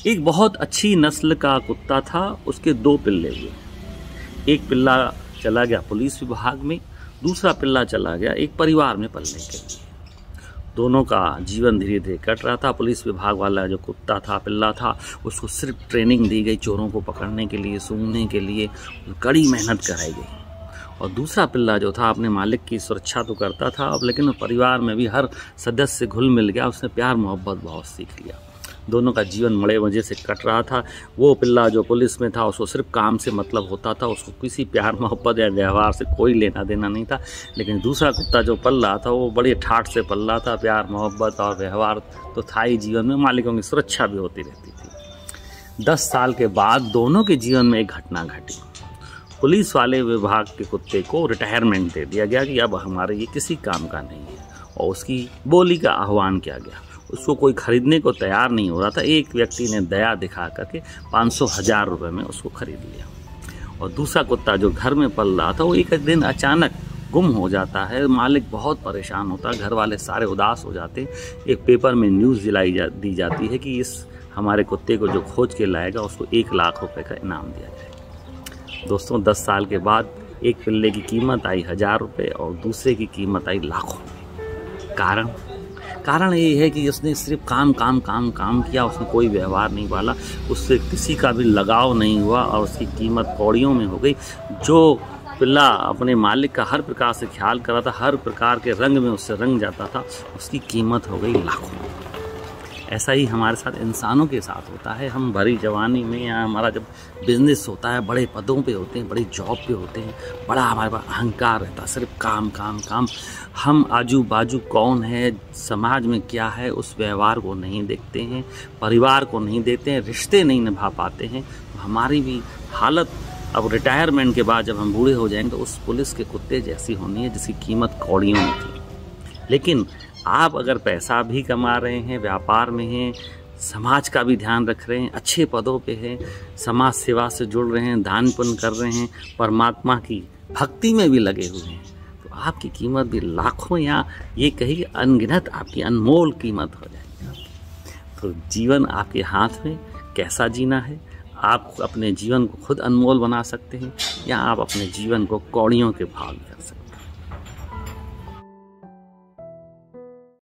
एक बहुत अच्छी नस्ल का कुत्ता था, उसके 2 पिल्ले हुए। एक पिल्ला चला गया पुलिस विभाग में, दूसरा पिल्ला चला गया एक परिवार में पलने के लिए। दोनों का जीवन धीरे धीरे कट रहा था। पुलिस विभाग वाला जो कुत्ता था, पिल्ला था, उसको सिर्फ ट्रेनिंग दी गई चोरों को पकड़ने के लिए, सूंघने के लिए, कड़ी मेहनत कराई गई। और दूसरा पिल्ला जो था अपने मालिक की सुरक्षा तो करता था अब, लेकिन परिवार में भी हर सदस्य से घुल मिल गया, उसने प्यार मोहब्बत बहुत सीख लिया। दोनों का जीवन बड़े मज़े से कट रहा था। वो पिल्ला जो पुलिस में था उसको सिर्फ काम से मतलब होता था, उसको किसी प्यार मोहब्बत या व्यवहार से कोई लेना देना नहीं था। लेकिन दूसरा कुत्ता जो पल रहा था वो बड़े ठाठ से पल रहा था, प्यार मोहब्बत और व्यवहार तो था ही जीवन में, मालिकों की सुरक्षा भी होती रहती थी। 10 साल के बाद दोनों के जीवन में एक घटना घटी। पुलिस वाले विभाग के कुत्ते को रिटायरमेंट दे दिया गया कि अब हमारे ये किसी काम का नहीं है, और उसकी बोली का आह्वान किया गया। उसको कोई खरीदने को तैयार नहीं हो रहा था। एक व्यक्ति ने दया दिखा करके 500,000 रुपये में उसको खरीद लिया। और दूसरा कुत्ता जो घर में पल रहा था वो एक दिन अचानक गुम हो जाता है। मालिक बहुत परेशान होता है, घर वाले सारे उदास हो जाते। एक पेपर में न्यूज़ दी जाती है कि इस हमारे कुत्ते को जो खोज के लाएगा उसको 1 लाख रुपये का इनाम दिया जाएगा। दोस्तों, 10 साल के बाद एक पिल्ले की कीमत आई 1000 रुपये और दूसरे की कीमत आई लाखों रुपये। कारण ये है कि उसने सिर्फ काम किया, उसने कोई व्यवहार नहीं पाला, उससे किसी का भी लगाव नहीं हुआ और उसकी कीमत कौड़ियों में हो गई। जो पिल्ला अपने मालिक का हर प्रकार से ख्याल कर रहा था, हर प्रकार के रंग में उससे रंग जाता था, उसकी कीमत हो गई लाखों। ऐसा ही हमारे साथ इंसानों के साथ होता है। हम भरी जवानी में या हमारा जब बिजनेस होता है, बड़े पदों पे होते हैं, बड़ी जॉब पे होते हैं, बड़ा हमारे पास अहंकार रहता है, सिर्फ काम। हम आजू बाजू कौन है, समाज में क्या है, उस व्यवहार को नहीं देखते हैं, परिवार को नहीं देखते हैं, रिश्ते नहीं निभा पाते हैं। तो हमारी भी हालत अब रिटायरमेंट के बाद जब हम बूढ़े हो जाएंगे तो उस पुलिस के कुत्ते जैसी होनी है जिसकी कीमत कौड़ियों में थी। लेकिन आप अगर पैसा भी कमा रहे हैं, व्यापार में हैं, समाज का भी ध्यान रख रहे हैं, अच्छे पदों पे हैं, समाज सेवा से जुड़ रहे हैं, दान पुण्य कर रहे हैं, परमात्मा की भक्ति में भी लगे हुए हैं, तो आपकी कीमत भी लाखों या ये कही अनगिनत आपकी अनमोल कीमत हो जाएगी। तो जीवन आपके हाथ में, कैसा जीना है। आप अपने जीवन को खुद अनमोल बना सकते हैं या आप अपने जीवन को कौड़ियों के भाव में कर सकते हैं।